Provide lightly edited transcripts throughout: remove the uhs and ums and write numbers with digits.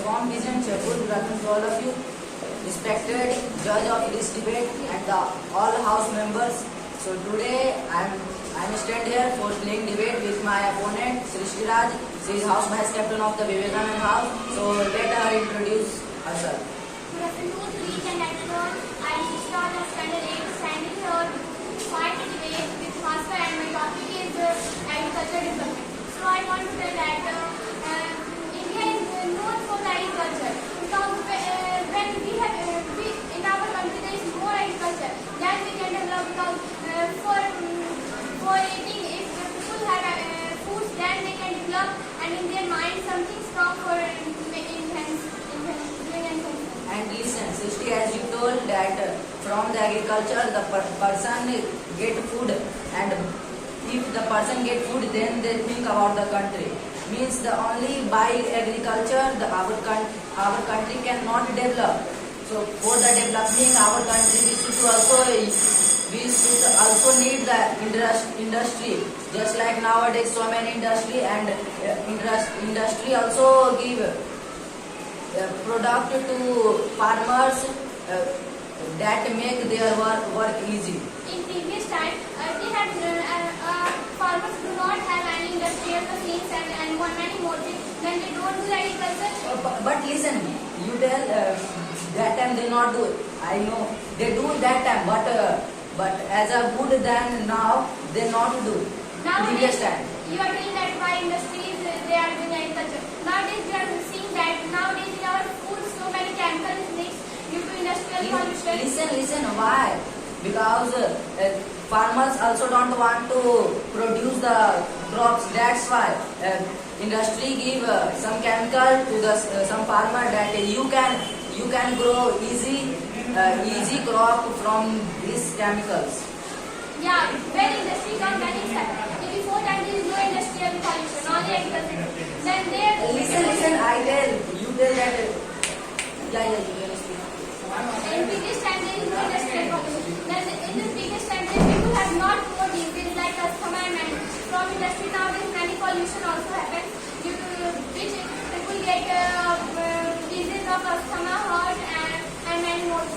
warm vision, good welcome to all of you, respected judge of this debate and all house members. So today I'm stand here for playing debate with my opponent Srishti Raj. She is house vice captain of the Vivekanand House. So let her introduce herself. Good afternoon, ladies and gentlemen. I am Srishti Raj of Standard 8, standing here to fight a debate with Master, and my topic is agriculture development. So I want to tell that India is known for the agriculture. Because when we have in our country there is more agriculture, then we can develop. Because for eating, if the people have food, then they can develop, and in their mind something strong for doing anything. And listen, Srishti, as you told that from the agriculture the person get food, and if the person get food, then they think about the country. Means the only by agriculture our country cannot develop. So for the developing our country, we should also need the industry. Just like nowadays so many industry, and industry also give product to farmers that make their work easy. In previous time, they had farmers do not have any industrial machines and many more things. Then they don't do agriculture. But listen, you tell that time they not do it. I know they do that time, but as a good than now they not do. Previous time. You are telling that by industries they are doing agriculture. Nowadays we are seeing that nowadays in our food so many chemicals mixed due to industrial pollution. Listen, why? Because farmers also don't want to produce the crops. That's why industry give some chemical to the some farmer that you can grow easy crop from these chemicals. Yeah, when industry comes, then it's happening. Before that there is no industrial pollution, only agriculture. Then there. Listen. You tell that. Yeah. You can speak. In previous time there is no industrial pollution. Then in the previous time people have not more diseases like asthma and many. From industry nowadays many pollution also happens, due to which people get diseases of asthma, heart and many more.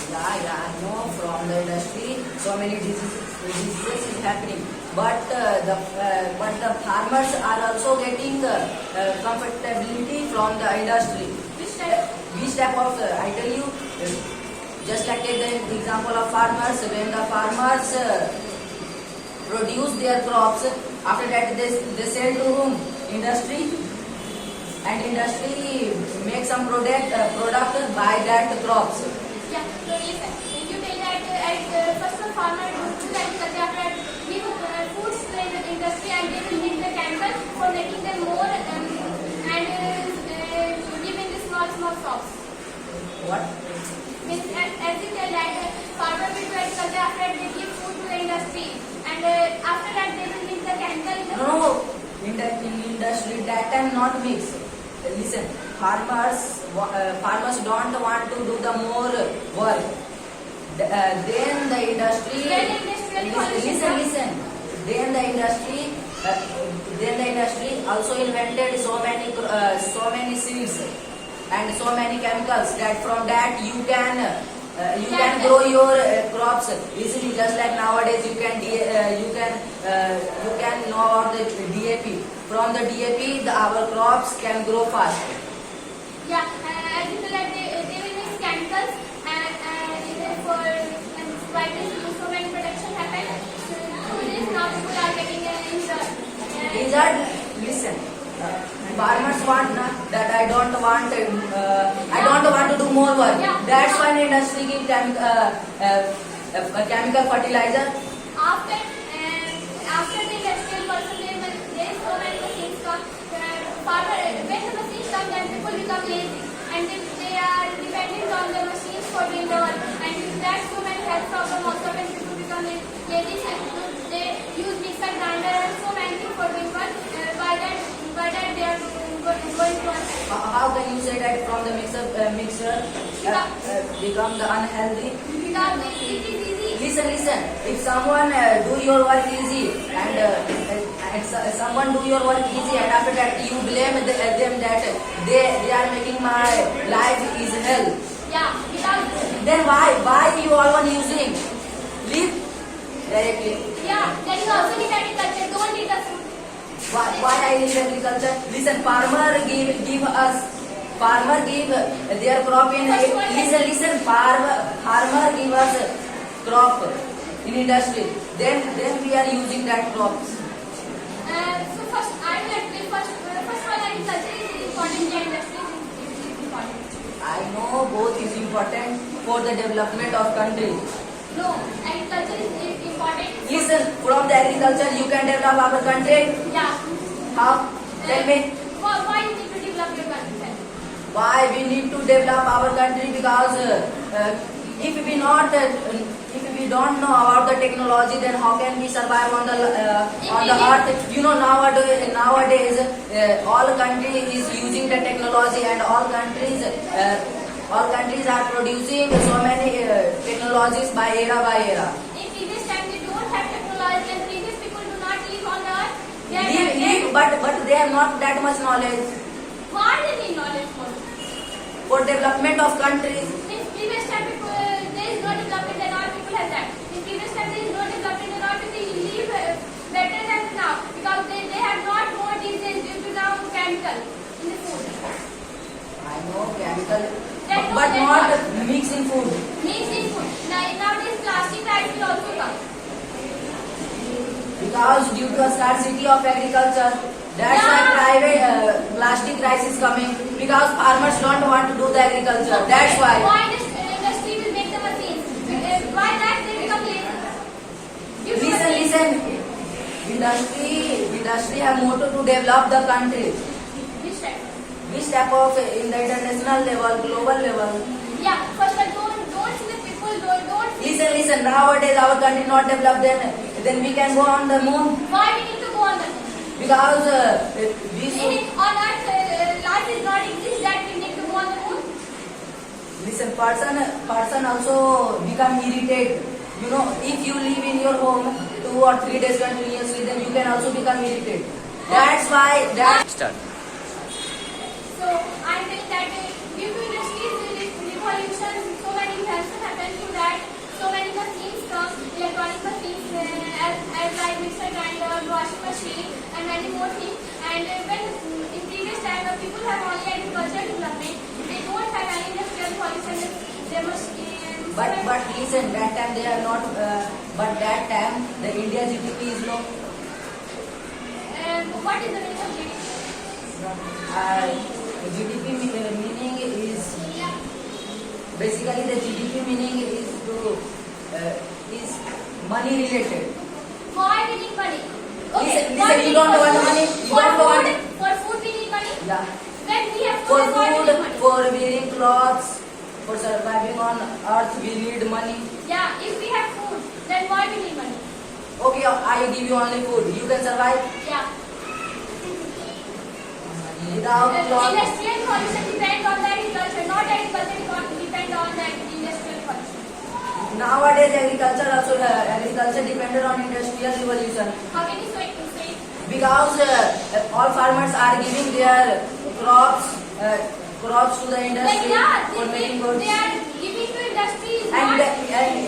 Yeah, I know from the industry so many diseases is happening. But the farmers are also getting comfortability from the industry. Which type of, I tell you, just like take the example of farmers. When the farmers produce their crops, after that they sell to whom? Industry. And industry make some product by that crops. Yeah, so listen, you tell that first of all farmer do agriculture, after that give foods to the industry, and they will need the chemical for making them more and give in the small shops. What? Means as you tell that farmer will do agriculture, after that they give food to the industry, and after that they will mix the chemical in the No, in industry that time not mix. Listen, farmers don't want to do the more work. Then the industry. Listen. Then the industry also invented so many seeds and so many chemicals that from that you can grow your crops easily. Just like nowadays you can know about the DAP. From the DAP, our crops can grow fast. Yeah, as you tell that they will mix chemicals and for why this so many production happen. Through this now people are getting injured. These are, listen, farmers want that I don't want to do more work. Yeah. That's why the industry give chemical fertilizer. After the industrial person, there is so many machines come. Farmer, when the machines come, then people become lazy, and they are dependent on the machines for doing the work. And that's so many health problems also when people become lazy. They use mixer grinder and so many things for doing work. By that they are going to unhealthy. How can you say that from the mixer become the unhealthy? Because it is easy. Listen. If someone do your work easy and and someone do your work easy, and after that you blame them that they are making my life is hell. Yeah, because Then why you all one using? Leave directly. yeah, then you also need agriculture. Don't need the food. Why I need agriculture? Listen, farmer give their crop in. Listen, farmer give us crop in industry. Then we are using that crops. So first, I will explain first of all, agriculture is important. The industry is important. I know both is important for the development of country. No, agriculture is important. Listen, from the agriculture you can develop our country. Yeah. How? Tell me. Why you need to develop your country? Then? Why we need to develop our country? Because if we don't know about the technology, then how can we survive on the earth? You know, nowadays all country is using the technology, and all countries are producing so many technologies by era. In previous time, they don't have technology, and previous people do not live on the earth. But they have not that much knowledge Why they need knowledge for? for development of countries. In previous time, there is no development, and all people have that. In previous time, there is no development, and all people live better than now, because they have not more disease due to now chemical in the food. I know chemical, That but no, not that mix in food. Mixed in food. Now this plastic bags will also come. Because due to a scarcity of agriculture, that's why private plastic rice is coming. Because farmers don't want to do the agriculture. That's why. Why this industry will make the machines? Why that they become lazy? Due to machines. Listen. Industry have motto to develop the country. Which type? Which type of in the international level, global level? Yeah. First of all, don't see the people. Don't see. Listen. Nowadays our country not developed. Then we can go on the moon. Why we need to go on the moon? Because we should. On Earth, life is not exist that we need to go on the moon. Listen, person also become irritated. You know, if you live in your home 2 or 3 days continuously, then you can also become irritated. That's why Start. So I think that due to industries revolution, so many inventions happen to that. So many machines come, electronic machines, as like mixer grinder, washing machine, and many more things. And when in previous time people have only agricultural development, they don't have any industrial revolution. They must. but listen, that time they are not. But that time the India GDP is low. What is the meaning of GDP? GDP meaning is basically the GDP meaning is money related. Why we need money? Listen, why we you need don't for want food? money. You For don't want. food, for food we need money. Yeah. When we have For food, why we food, need money? for wearing clothes, for surviving on earth, we need money. Yeah, if we have food, then why we need money? Okay, I give you only food. You can survive Yeah. without clothes. Industrial revolution depends on the agriculture, not agriculture depend on the industrial revolution. Nowadays, agriculture depended on industrial revolution How can you say it? because all farmers are giving their crops to the Like, industry yeah, for making goods. they are giving to industries, And not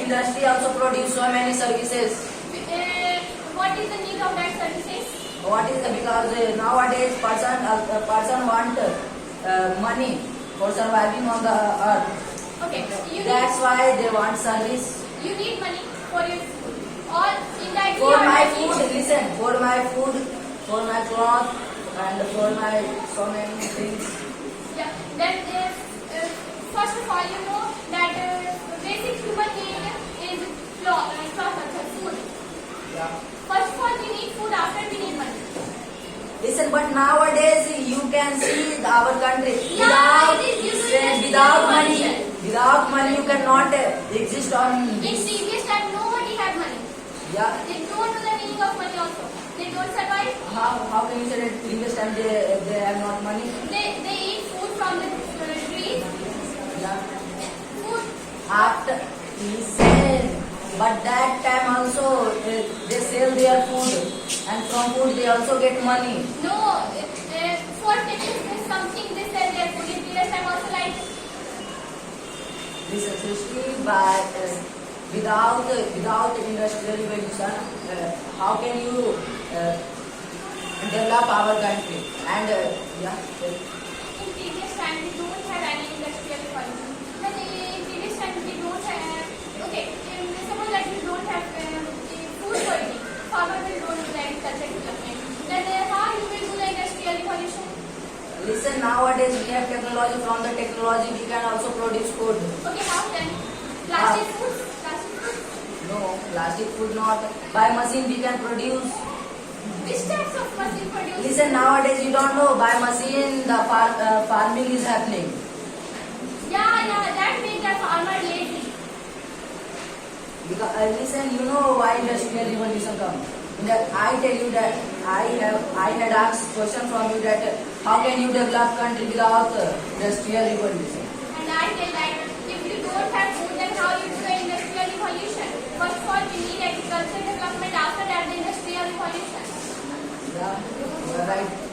industry also produce so many services. what is the need of that services? What is because nowadays person want money for surviving on the earth. Okay, That's why they want service. you need money for your food. All indirectly For or my directly. food, listen, for my food, for my cloth, and for my so many things. Yeah. Then first of all, you know that basic human need is food. Yeah. First of all, we need food. After we need money. Listen, but nowadays you can see our country Yeah, it is usually without money you cannot exist on In this. previous time, nobody had money. Yeah. They don't know the meaning of money also. They don't survive. How can you say that previous time they have not money? They eat food from the trees. Yeah. Food. After listen, but that time also they sell their food. And from food they also get money. No, for taking something they sell their food. In previous time also like This essentially by without industrial revolution, how can you develop our country? And yeah. in previous time we don't have any industrial revolution. But in previous time we don't have. Okay, suppose that we don't have food quality. Farmer will don't do the agriculture development. Then how you will do the industrial revolution? Listen, nowadays we have technology. From the technology we can also produce food. Okay, how then? Plastic foods? Plastic foods? No, plastic food not. By machine we can produce. Which types of machine produce? Listen, nowadays you don't know, by machine the farming is happening. Yeah, that makes the farmer lazy. Because, listen, you know why industrial revolution come? That I tell you that I had asked question from you that how can you develop country without industrial revolution? And I tell that if you don't have food, then how you do the industrial revolution? First of all, we need agriculture development. After that, the industrial revolution. Yeah, you are right.